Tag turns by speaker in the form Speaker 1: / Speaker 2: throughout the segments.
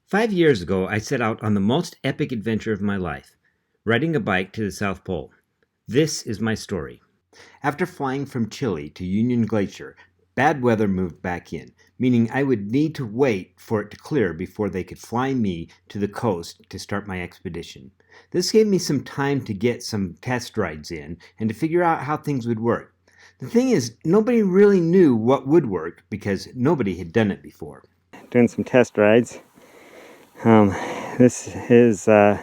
Speaker 1: 5 years ago, I set out on the most epic adventure of my life, riding a bike to the South Pole. This is my story. After flying from Chile to Union Glacier, bad weather moved back in, meaning I would need to wait for it to clear before they could fly me to the coast to start my expedition. This gave me some time to get some test rides in and to figure out how things would work. The thing is, nobody really knew what would work because nobody had done it before.
Speaker 2: Doing some test rides. This is the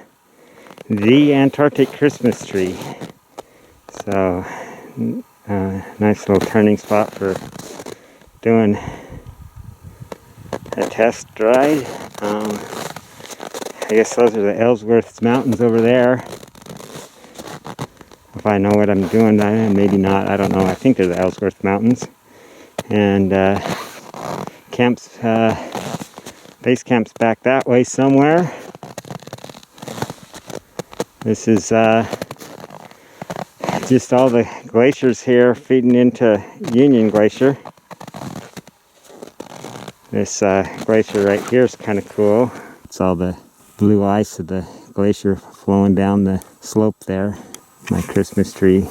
Speaker 2: Antarctic Christmas tree. So, nice little turning spot for doing a test ride. I guess those are the Ellsworth Mountains over there. If I know what I'm doing, maybe not, I don't know. I think they're the Ellsworth Mountains. And base camp's back that way somewhere. This is just all the glaciers here feeding into Union Glacier. This glacier right here is kind of cool. It's all the blue ice of the glacier flowing down the slope there. My Christmas tree.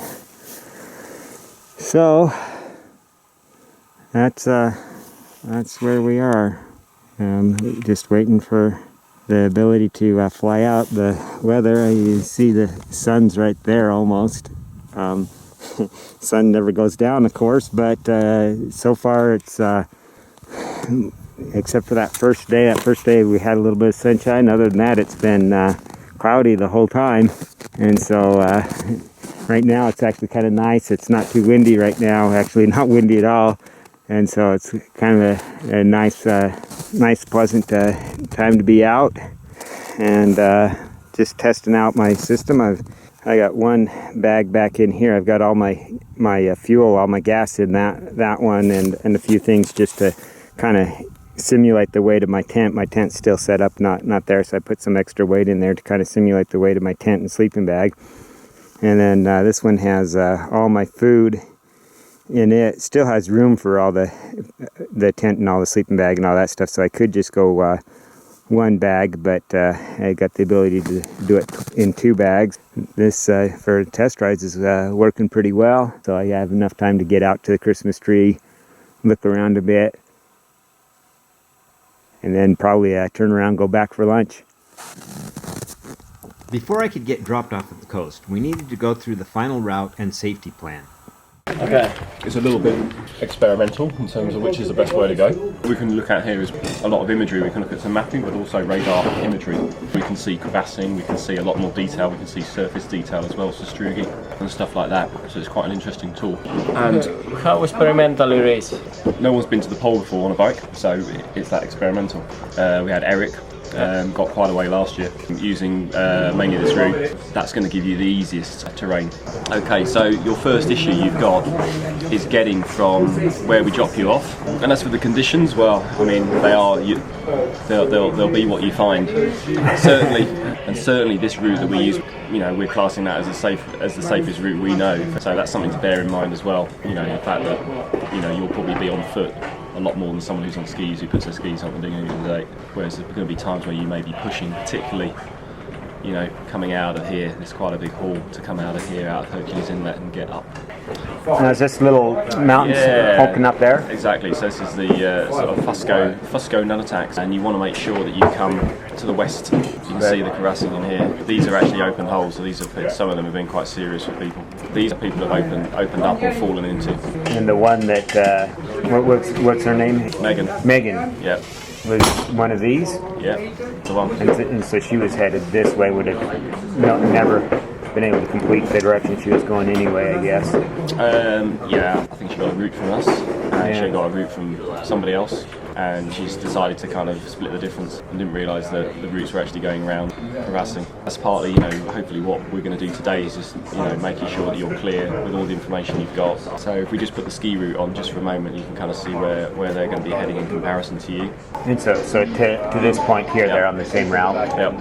Speaker 2: So that's where we are. Just waiting for the ability to fly out. The weather, you see the sun's right there almost. Sun never goes down, of course, but so far it's except for that first day we had a little bit of sunshine. Other than that, it's been cloudy the whole time. And so right now it's actually kind of nice. It's not too windy right now, actually not windy at all. And so it's kind of a nice, pleasant time to be out and just testing out my system. I got one bag back in here. I've got all my fuel, all my gas in that one, and a few things just to kind of simulate the weight of my tent. My tent's still set up, not there, so I put some extra weight in there to kind of simulate the weight of my tent and sleeping bag. And then this one has all my food in it. Still has room for all the tent and all the sleeping bag and all that stuff, so I could just go one bag, but I got the ability to do it in two bags. This for test rides is working pretty well, so I have enough time to get out to the Christmas tree, look around a bit, and then probably turn around and go back for lunch.
Speaker 1: Before I could get dropped off at the coast, we needed to go through the final route and safety plan.
Speaker 3: Okay. It's a little bit experimental in terms of which is the best way to go. What we can look at here is a lot of imagery. We can look at some mapping, but also radar imagery. We can see crevassing, we can see a lot more detail, we can see surface detail as well, so sastrugi and stuff like that. So it's quite an interesting tool. And
Speaker 4: how experimentally race?
Speaker 3: No one's been to the pole before on a bike, so it's that experimental. We had Eric. Got quite a way last year using mainly this route. That's going to give you the easiest terrain. Okay, so your first issue you've got is getting from where we drop you off, and as for the conditions, well, I mean, they'll be what you find. Certainly this route that we use, we're classing that as the safest route we know. So that's something to bear in mind as well. The fact that you'll probably be on foot a lot more than someone who's on skis, who puts their skis on at the beginning of the day. Whereas there's going to be times where you may be pushing, particularly, coming out of here. There's quite a big haul to come out of here, out of Hercules Inlet and get up.
Speaker 2: There's this little mountains poking up there.
Speaker 3: Exactly. So this is the sort of Fusco Nunatak, and you want to make sure that you come to the west. You can see the crevassing in here. These are actually open holes, so some of them have been quite serious for people. These are people who have opened up and fallen into.
Speaker 2: And the one that what's her name? Megan.
Speaker 3: Yeah.
Speaker 2: Was one of these?
Speaker 3: Yeah, the one.
Speaker 2: And so she was headed this way, would have never been able to complete the direction she was going anyway, I guess.
Speaker 3: Yeah, I think she got a route from us. She got a route from somebody else, and she's decided to kind of split the difference and didn't realise that the routes were actually going around harassing. That's partly, hopefully what we're going to do today is just, making sure that you're clear with all the information you've got. So if we just put the ski route on just for a moment, you can kind of see where they're going to be heading in comparison to you.
Speaker 2: And so to this point here, they're on the same route?
Speaker 3: Yep.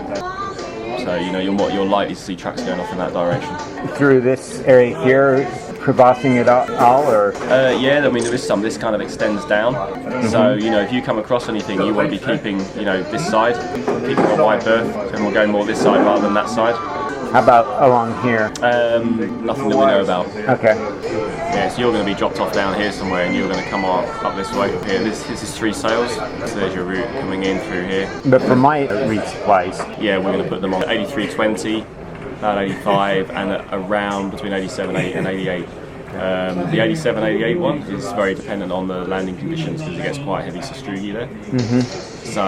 Speaker 3: So you're likely to see tracks going off in that direction.
Speaker 2: Through this area here, crevassing it all, or?
Speaker 3: Yeah, I mean there is some. This kind of extends down. So, you know, if you come across anything, you want to be keeping, you know, this side, keeping a wide berth, and we'll go more this side rather than that side.
Speaker 2: How about along here?
Speaker 3: Nothing that we know about.
Speaker 2: Okay.
Speaker 3: Yeah, so you're going to be dropped off down here somewhere, and you're going to come up this way. Here, this is 3 sails. So there's your route coming in through here.
Speaker 2: But for my reach supplies.
Speaker 3: Yeah, we're going to put them on 8320, about 85, and around between 87 and 88. The 87-88 one is very dependent on the landing conditions because it gets quite heavy sastrugi there. So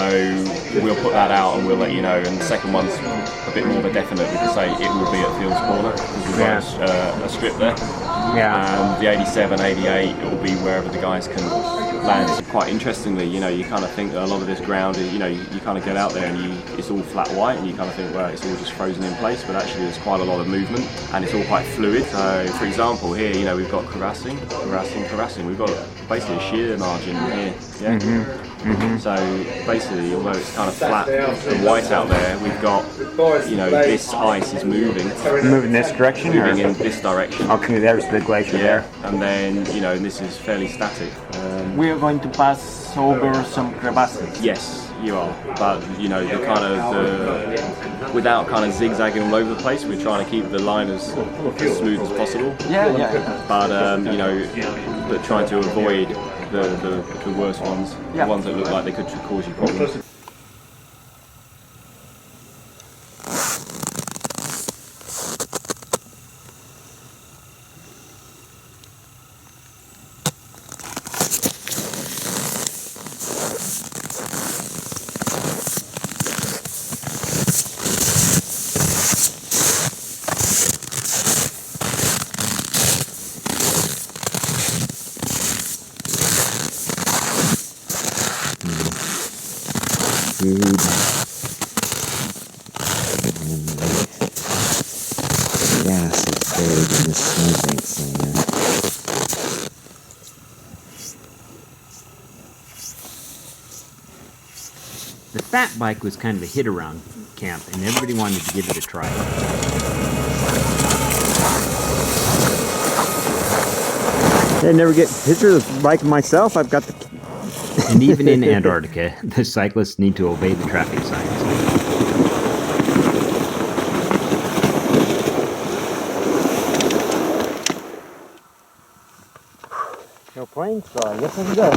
Speaker 3: we'll put that out and we'll let you know. And the second one's a bit more of a definite. We can say it will be at Fields Corner because we've got a strip there. And the 87-88, it will be wherever the guys can land. Quite interestingly, you know, you kind of think that a lot of this ground is, you know, you kind of get out there and it's all flat white and you kind of think, well, it's all just frozen in place, but actually there's quite a lot of movement and it's all quite fluid. So, for example, here, you know, we've got crevassing. We've got basically a shear margin here. Yeah. So basically, although it's kind of flat and white out there, we've got, you know, this ice is moving.
Speaker 2: Moving this direction?
Speaker 3: Moving in this direction.
Speaker 2: Okay, there's the glacier there.
Speaker 3: And then, you know, and this is fairly static.
Speaker 4: We are going to pass over some crevasses.
Speaker 3: Yes, you are. But, you know, the kind of, without kind of zigzagging all over the place, we're trying to keep the line as smooth as possible.
Speaker 4: Yeah.
Speaker 3: But, you know, but trying to avoid the worst ones, the ones that look like they could cause you problems.
Speaker 2: Gas is buried in the snowbank somewhere.
Speaker 1: The fat bike was kind of a hit around camp, and everybody wanted to give it a try.
Speaker 2: I never get pictures of the bike myself. I've got the...
Speaker 1: And even in Antarctica, the cyclists need to obey the traffic signs.
Speaker 2: No plane, so I guess I can go.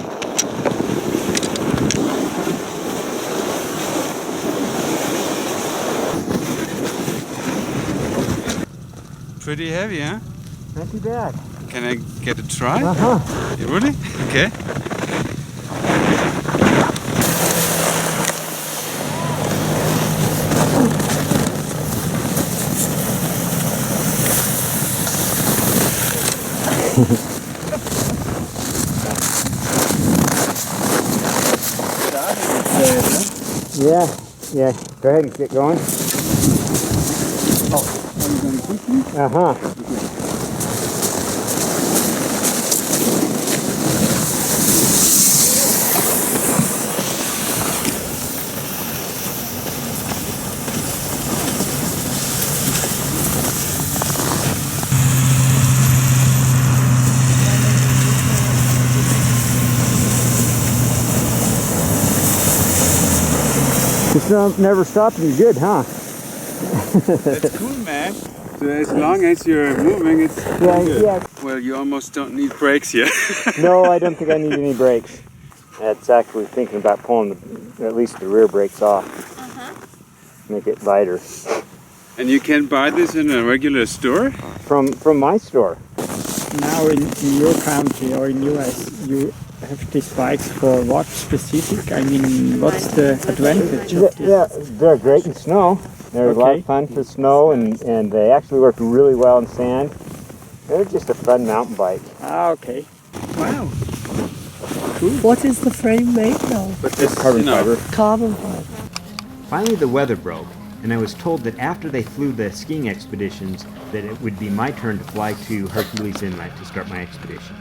Speaker 5: Pretty heavy, huh?
Speaker 2: Not too bad.
Speaker 5: Can I get a try?
Speaker 2: Uh-huh.
Speaker 5: You really? Okay.
Speaker 2: Yeah. Go ahead and get going. Uh-huh. It's never stopping good, huh?
Speaker 5: That's cool, man. So as long as you're moving, it's good.
Speaker 2: Yeah.
Speaker 5: Well, you almost don't need brakes here.
Speaker 2: No, I don't think I need any brakes. That's actually thinking about pulling at least the rear brakes off. Make it lighter.
Speaker 5: And you can buy this in a regular store?
Speaker 2: From my store.
Speaker 6: Now in your country or in US, you have these bikes for what specific? I mean, what's the advantage of this?
Speaker 2: Yeah, they're great in snow. They're a lot of fun for snow, and they actually work really well in sand. They're just a fun mountain bike.
Speaker 6: Ah, okay.
Speaker 7: Wow. Cool. What is the frame made of?
Speaker 2: But this carbon fiber.
Speaker 7: Carbon fiber.
Speaker 1: Finally, the weather broke, and I was told that after they flew the skiing expeditions, that it would be my turn to fly to Hercules Inlet to start my expedition.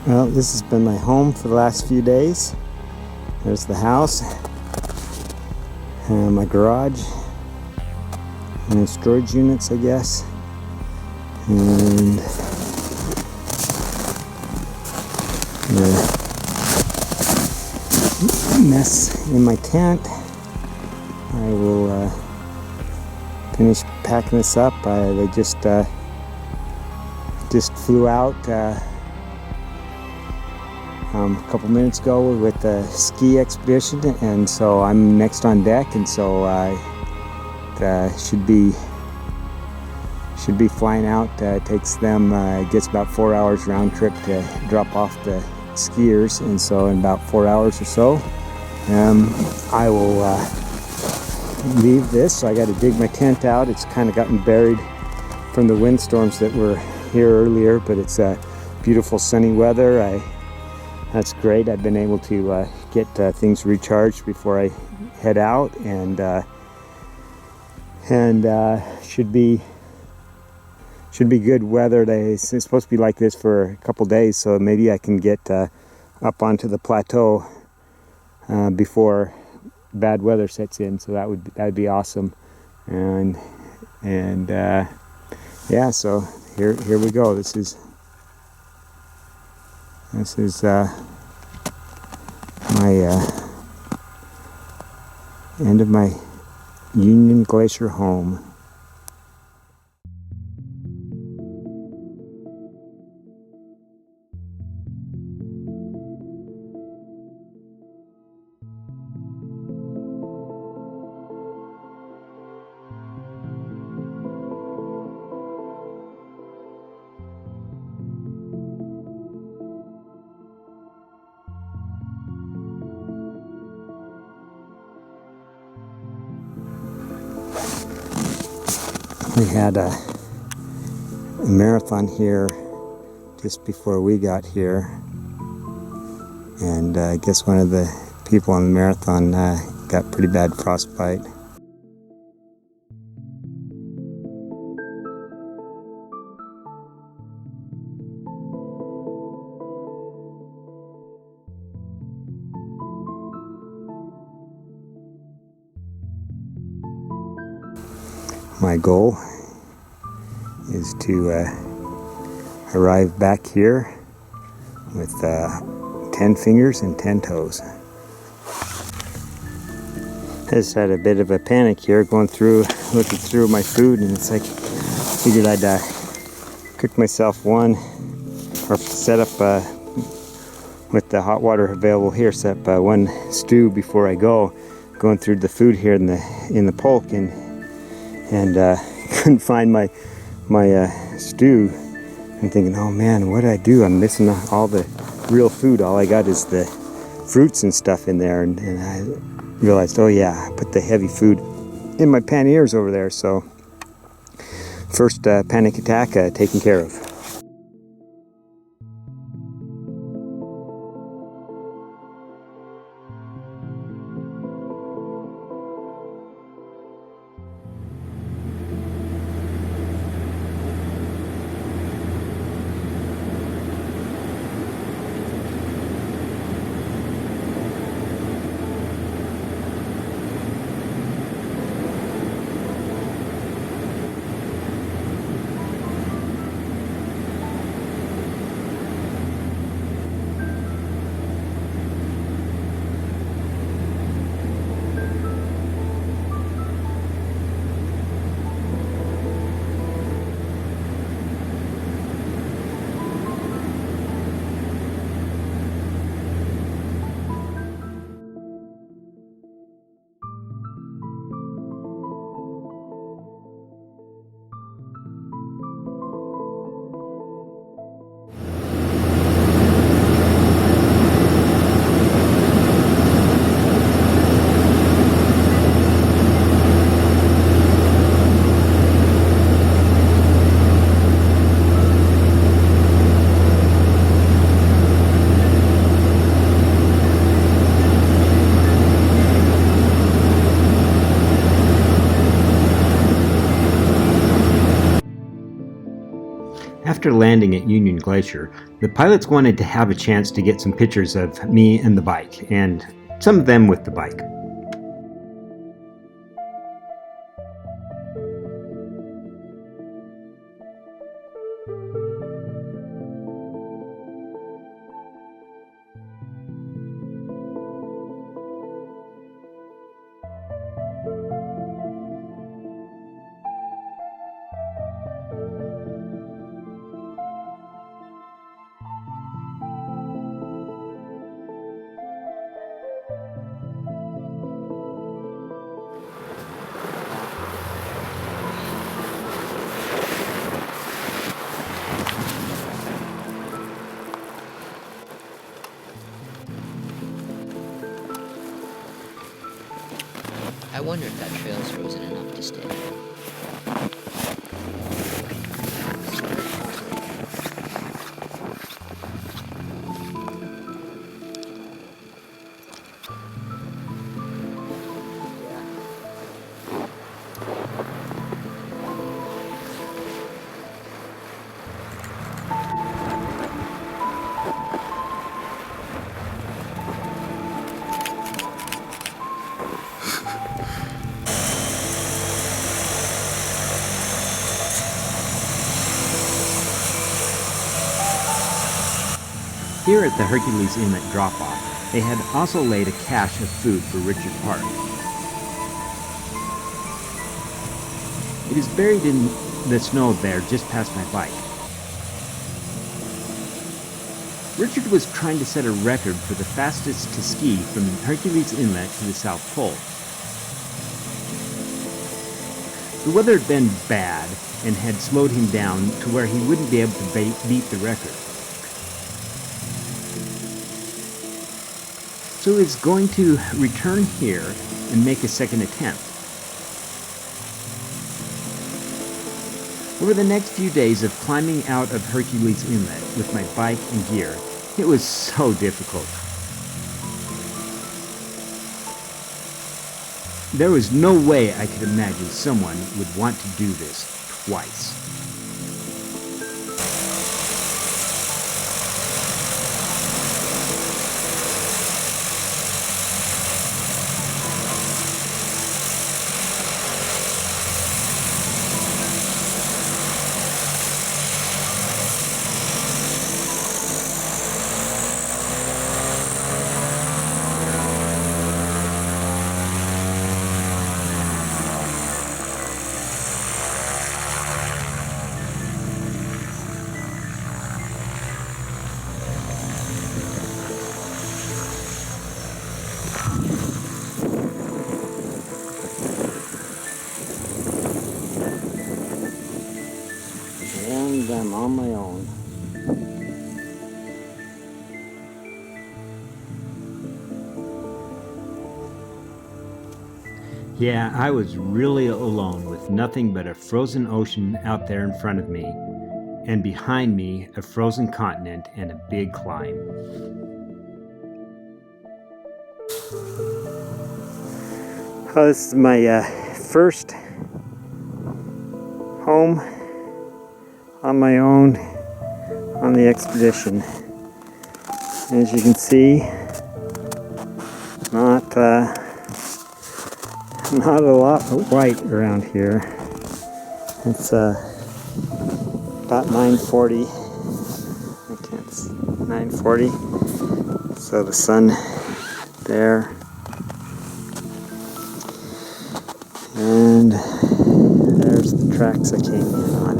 Speaker 2: Well, this has been my home for the last few days. There's the house, my garage, and storage units, I guess, and the mess in my tent. I will finish packing this up. They just flew out a couple minutes ago with a ski expedition, and so I'm next on deck, and so I should be flying out. It takes them it gets about 4 hours round trip to drop off the skiers, and so in about 4 hours or so I will leave this. So I got to dig my tent out. It's kind of gotten buried from the windstorms that were here earlier, but it's beautiful sunny weather. That's great. I've been able to get things recharged before I head out, and should be good weather. It's supposed to be like this for a couple days, so maybe I can get up onto the plateau before bad weather sets in. So that'd be awesome, and yeah. So here we go. This is my end of my Union Glacier home. We had a marathon here just before we got here, and I guess one of the people on the marathon got pretty bad frostbite. My goal is to arrive back here with 10 fingers and 10 toes. I just had a bit of a panic here going through, looking through my food, and it's like, figured I'd cook myself one, or set up with the hot water available here, set up one stew before I go. Going through the food here in the polk, and couldn't find my stew. I'm thinking, oh man, what did I do? I'm missing all the real food. All I got is the fruits and stuff in there, and I realized, oh yeah, I put the heavy food in my panniers over there. So first panic attack taken care of.
Speaker 1: After landing at Union Glacier, the pilots wanted to have a chance to get some pictures of me and the bike, and some of them with the bike.
Speaker 8: I wonder if that trail's frozen enough to stay.
Speaker 1: Here at the Hercules Inlet drop-off, they had also laid a cache of food for Richard Park. It is buried in the snow there just past my bike. Richard was trying to set a record for the fastest to ski from Hercules Inlet to the South Pole. The weather had been bad and had slowed him down to where he wouldn't be able to beat the record. So he's going to return here and make a second attempt. Over the next few days of climbing out of Hercules Inlet with my bike and gear, it was so difficult. There was no way I could imagine someone would want to do this twice.
Speaker 2: And I'm on my own.
Speaker 1: Yeah, I was really alone with nothing but a frozen ocean out there in front of me, and behind me a frozen continent and a big climb.
Speaker 2: Oh, this is my first home on my own on the expedition. As you can see, not a lot of white around here. It's about 9:40. I can't see, 9:40. So the sun there, and there's the tracks I came in on.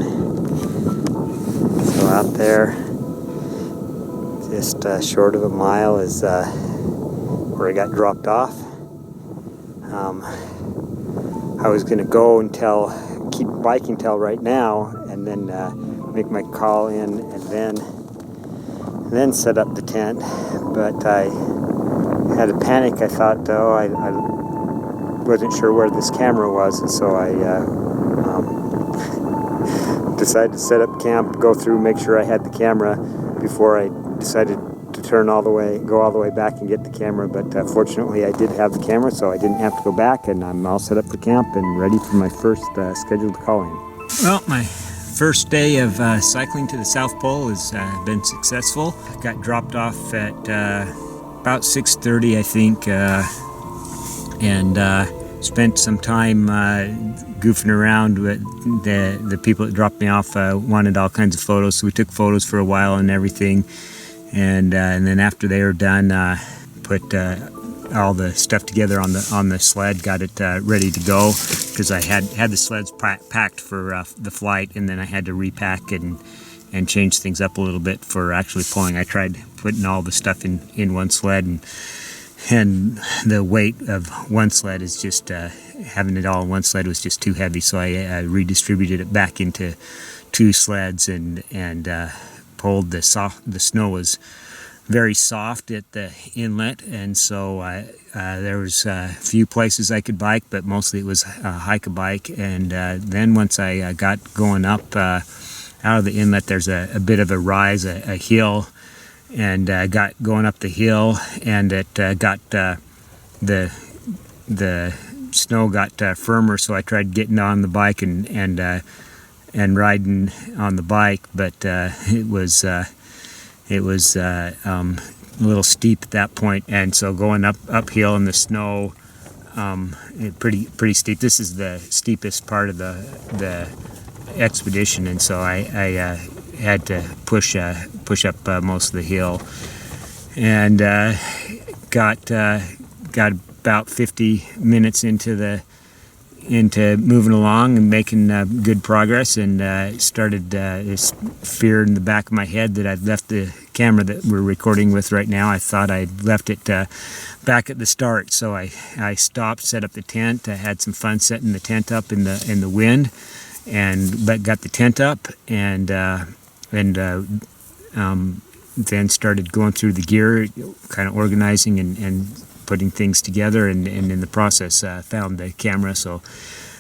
Speaker 2: So out there, just short of a mile, is where I got dropped off. I was going to go until, keep biking till right now, and then make my call in, and then set up the tent. But I had a panic. I thought, I wasn't sure where this camera was, and so I decided to set up camp, go through, make sure I had the camera before I decided to go all the way back and get the camera. But fortunately I did have the camera, so I didn't have to go back, and I'm all set up for camp and ready for my first scheduled call-in.
Speaker 6: Well, my
Speaker 1: first day of cycling to the South Pole has been successful. Got dropped off at about 6:30, I think, and spent some time goofing around with the people that dropped me off. Wanted all kinds of photos, so we took photos for a while and everything. And then after they were done, put all the stuff together on the sled, got it ready to go, because I had the sleds packed for the flight, and then I had to repack and change things up a little bit for actually pulling. I tried putting all the stuff in one sled, and the weight of one sled is just having it all in one sled was just too heavy, so I redistributed it back into two sleds and pulled. The snow was very soft at the inlet, and so there was a few places I could bike, but mostly it was hike a bike. And then once I got going up out of the inlet, there's a bit of a rise, a hill, and got going up the hill, and it got the snow got firmer, so I tried getting on the bike and riding on the bike, but it was a little steep at that point, and so going uphill in the snow, pretty steep. This is the steepest part of the expedition, and so I had to push up most of the hill, and got about 50 minutes into moving along and making good progress, and started this fear in the back of my head that I'd left the camera that we're recording with right now. I thought I'd left it back at the start, so I stopped, set up the tent. I had some fun setting the tent up in the wind, but got the tent up, and then started going through the gear, kind of organizing and putting things together, and in the process found the camera, so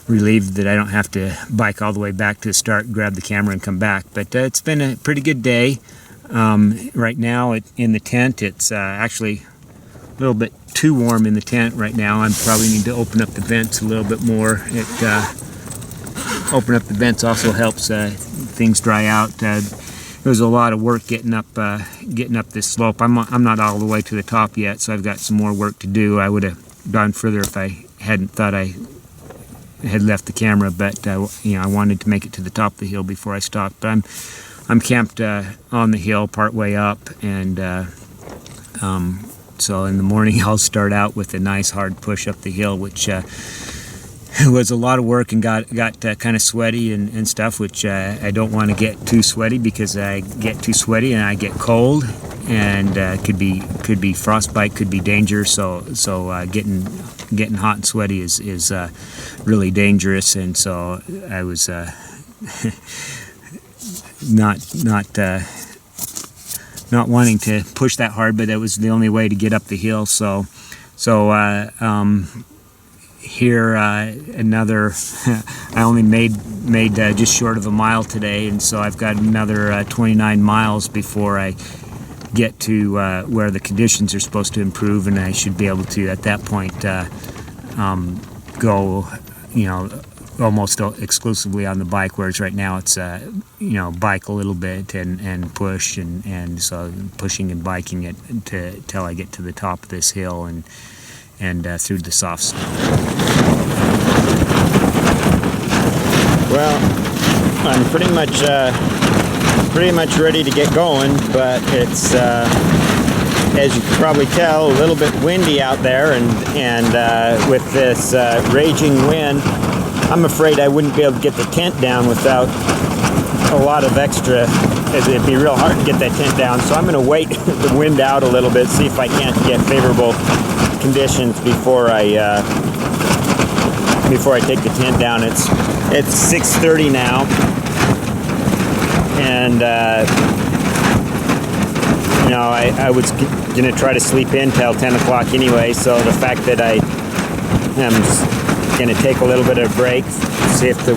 Speaker 1: relieved that I don't have to bike all the way back to the start, grab the camera and come back. But it's been a pretty good day. Right now in the tent, it's actually a little bit too warm in the tent right now. I probably need to open up the vents a little bit more. Open up the vents also helps things dry out. It was a lot of work getting up this slope. I'm not all the way to the top yet, so I've got some more work to do. I would have gone further if I hadn't thought I had left the camera, but I wanted to make it to the top of the hill before I stopped. But I'm camped on the hill part way up, and so in the morning I'll start out with a nice hard push up the hill, which was a lot of work, and got kind of sweaty and stuff, which I don't want to get too sweaty, because I get too sweaty and I get cold, and could be frostbite, could be danger. So getting hot and sweaty is really dangerous, and so I was not wanting to push that hard, but that was the only way to get up the hill. So here another I only made just short of a mile today, and so I've got another 29 miles before I get to where the conditions are supposed to improve, and I should be able to at that point go almost exclusively on the bike, whereas right now it's bike a little bit and push, and so pushing and biking it till I get to the top of this hill and through the soft snow.
Speaker 2: Well, I'm pretty much ready to get going, but it's as you can probably tell, a little bit windy out there, and with this raging wind, I'm afraid I wouldn't be able to get the tent down without a lot of extra. It'd be real hard to get that tent down, so I'm going to wait the wind out a little bit, see if I can't get favorable conditions before I take the tent down. It's 6:30 now, and I was gonna try to sleep in till 10 o'clock anyway. So the fact that I am gonna take a little bit of a break, see if the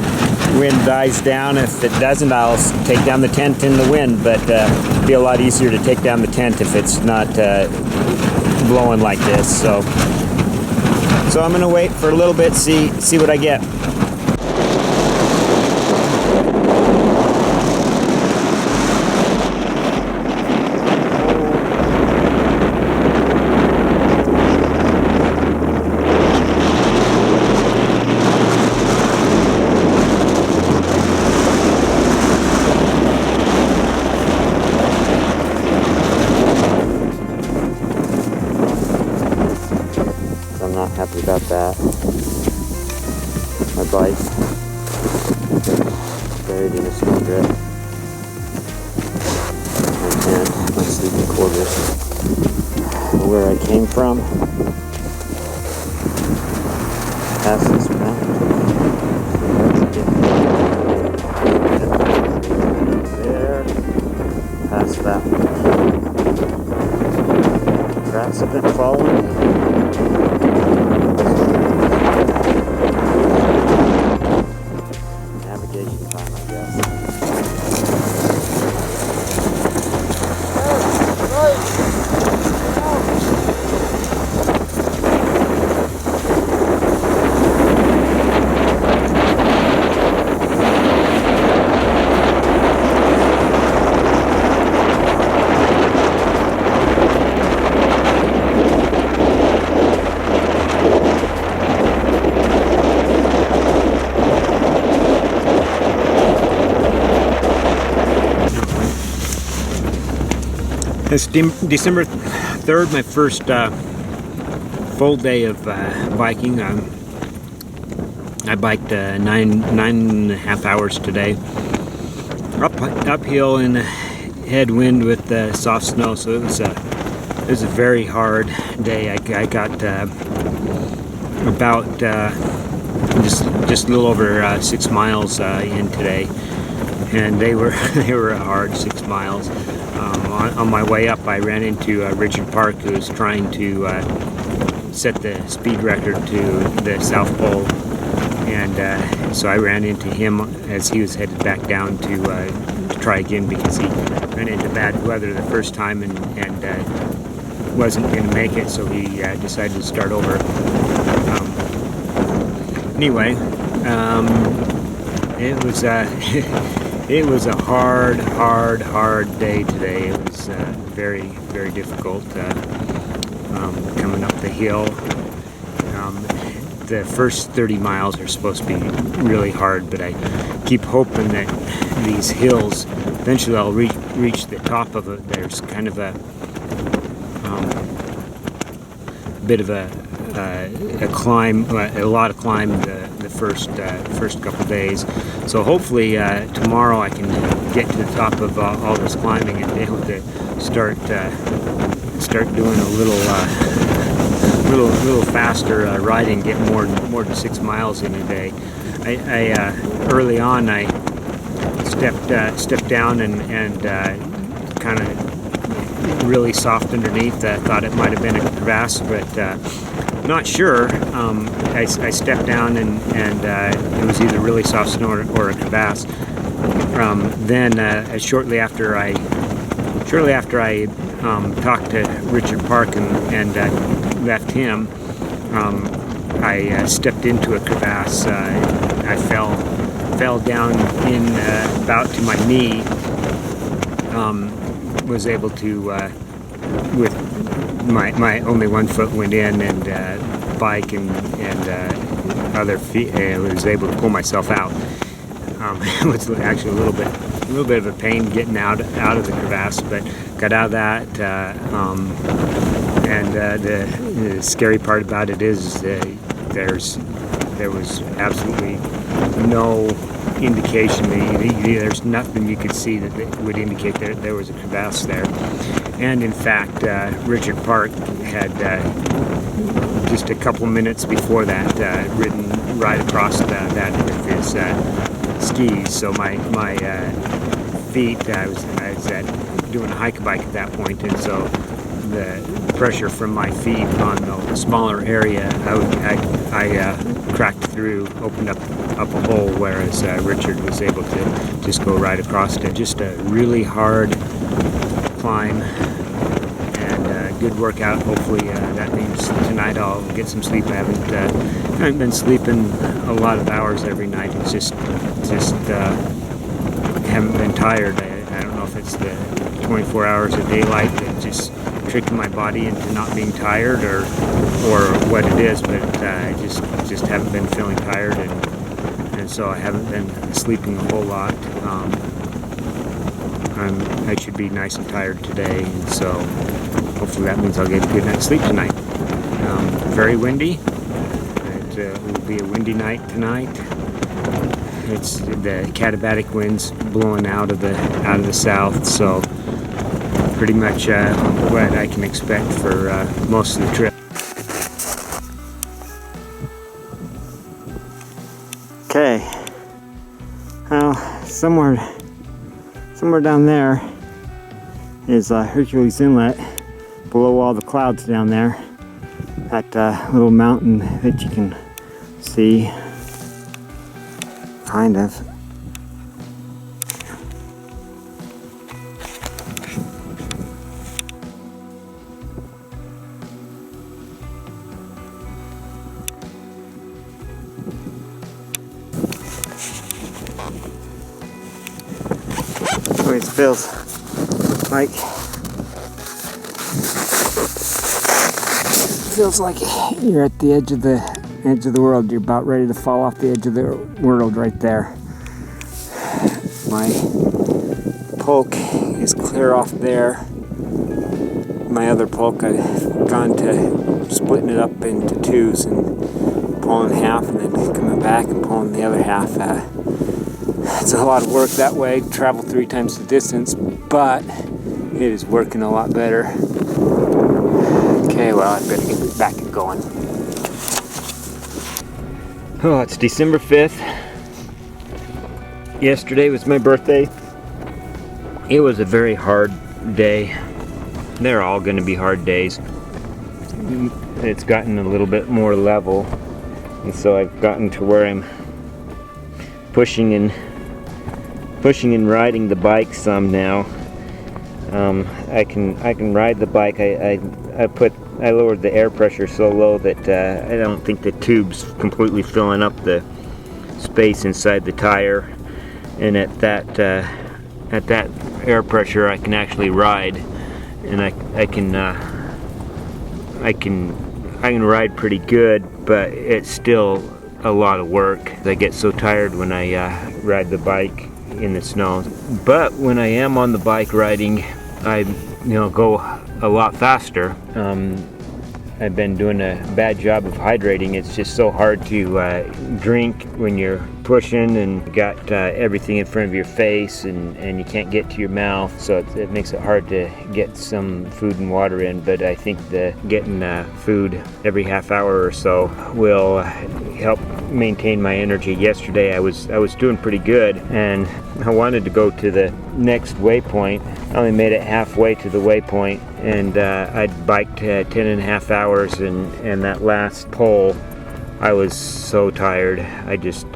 Speaker 2: wind dies down. If it doesn't, I'll take down the tent in the wind. But it'd be a lot easier to take down the tent if it's not blowing like this. So I'm gonna wait for a little bit, see what I get. happy about that. My bike buried in a snowdrift. My tent, my sleeping quarters, where I came from. Past this mountain. There. Past that one. Grass have been falling. Navigation time, I guess.
Speaker 1: It's December 3rd, my first full day of biking. I biked 9.5 hours today. Uphill in headwind with soft snow, so it was a very hard day. I got about just a little over 6 miles in today, and they were a hard 6 miles. On my way up, I ran into Richard Park, who was trying to set the speed record to the South Pole, and so I ran into him as he was headed back down to try again, because he ran into bad weather the first time and wasn't going to make it, so he decided to start over. Anyway, it was it was a hard day today. It was very, very difficult coming up the hill. The first 30 miles are supposed to be really hard, but I keep hoping that these hills, eventually I'll reach the top of it. There's kind of a bit of a climb, a lot of climb the first couple days. So hopefully tomorrow I can get to the top of all this climbing and be able to start doing a little faster riding, get more than 6 miles in a day. I early on I stepped down and kind of really soft underneath. I thought it might have been a crevasse, but not sure. I stepped down and it was either really soft snow or a crevasse. Then shortly after I talked to Richard Park and left him, I stepped into a crevasse. I fell down in about to my knee. Was able to, with my only one foot went in, and bike and other feet, was able to pull myself out. It was actually a little bit of a pain getting out of the crevasse, but got out of that. And the scary part about it is there was absolutely no indication. There's nothing you could see that would indicate that there was a crevasse there. And in fact, Richard Park had just a couple minutes before that ridden right across that with his skis. So my feet, I was doing a hike bike at that point, and so the pressure from my feet on the smaller area, I cracked through, opened up a hole, whereas Richard was able to just go right across it. Just a really hard climb and good workout. Hopefully that means tonight I'll get some sleep. I haven't been sleeping a lot of hours every night. It's just haven't been tired. I don't know if it's the 24 hours of daylight that just tricking my body into not being tired or what it is, but I just haven't been feeling tired, and so I haven't been sleeping a whole lot. I should be nice and tired today, and so hopefully that means I'll get a good night's sleep tonight. Very windy,
Speaker 2: it will be a windy night tonight. It's the katabatic winds blowing out of the south, so pretty much what I can expect for most of the trip. Okay, well, somewhere down there is Hercules Inlet, below all the clouds down there. That little mountain that you can see, kind of. It feels like you're at the edge of the world. You're about ready to fall off the edge of the world right there. My polk is clear off there. My other polk, I've gone to splitting it up into twos and pulling half and then coming back and pulling the other half. It's a lot of work that way, travel 3 times the distance, but it is working a lot better. Okay, well, I better get back and going. Oh, it's December 5th. Yesterday was my birthday. It was a very hard day. They're all going to be hard days. It's gotten a little bit more level, and so I've gotten to where I'm pushing and riding the bike some now. I can ride the bike. I lowered the air pressure so low that I don't think the tube's completely filling up the space inside the tire. And at that air pressure, I can actually ride, and I can ride pretty good, but it's still a lot of work. I get so tired when I ride the bike in the snow. But when I am on the bike riding, I go a lot faster. I've been doing a bad job of hydrating. It's just so hard to drink when you're pushing and got everything in front of your face and you can't get to your mouth, so it makes it hard to get some food and water in. But I think getting food every half hour or so will help maintain my energy. Yesterday I was doing pretty good, and I wanted to go to the next waypoint. I only made it halfway to the waypoint, and I'd biked 10.5 hours, and that last pole I was so tired. I just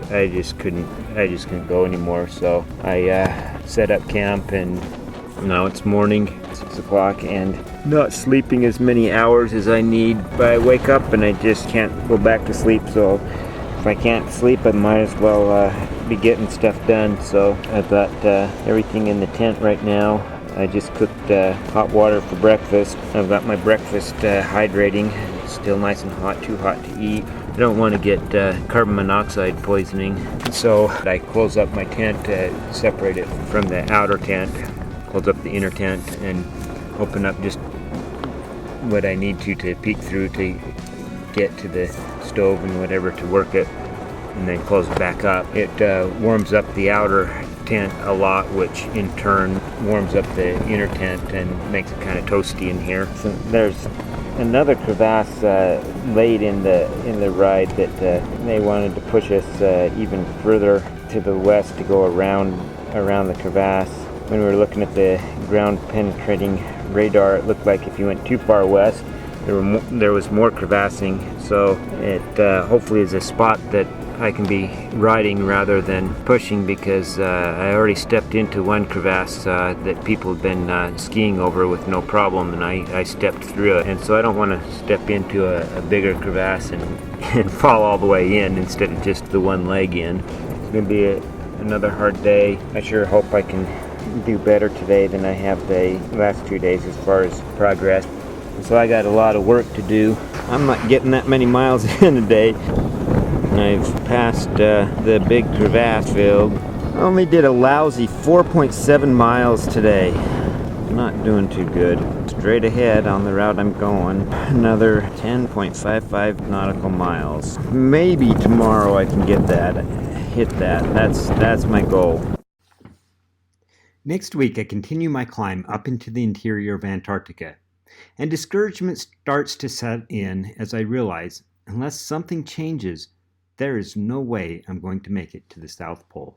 Speaker 2: couldn't go anymore. So I set up camp, and now it's morning, 6 o'clock, and not sleeping as many hours as I need. But I wake up and I just can't go back to sleep. So if I can't sleep, I might as well be getting stuff done. So I've got everything in the tent right now. I just cooked hot water for breakfast. I've got my breakfast hydrating. It's still nice and hot, too hot to eat. I don't want to get carbon monoxide poisoning. So I close up my tent, separate it from the outer tent, close up the inner tent, and open up just what I need to peek through to get to the stove and whatever to work it, and then close it back up. It warms up the outer tent a lot, which in turn warms up the inner tent and makes it kind of toasty in here. So there's another crevasse late in the ride that they wanted to push us even further to the west to go around the crevasse. When we were looking at the ground penetrating radar, it looked like if you went too far west, there was more crevassing. So it hopefully is a spot that I can be riding rather than pushing, because I already stepped into one crevasse that people have been skiing over with no problem, and I stepped through it. And so I don't want to step into a bigger crevasse and fall all the way in instead of just the one leg in. It's going to be another hard day. I sure hope I can do better today than I have the last 2 days as far as progress. So I got a lot of work to do. I'm not getting that many miles in a day. I've passed the big crevasse field. I only did a lousy 4.7 miles today. Not doing too good.
Speaker 1: straight ahead on the route I'm going. Another 10.55 nautical miles. Maybe tomorrow I can get that, hit that. That's my goal. Next week I continue my climb up into the interior of Antarctica, and discouragement starts to set in as I realize, unless something changes, there is no way I'm going to make it to the South Pole.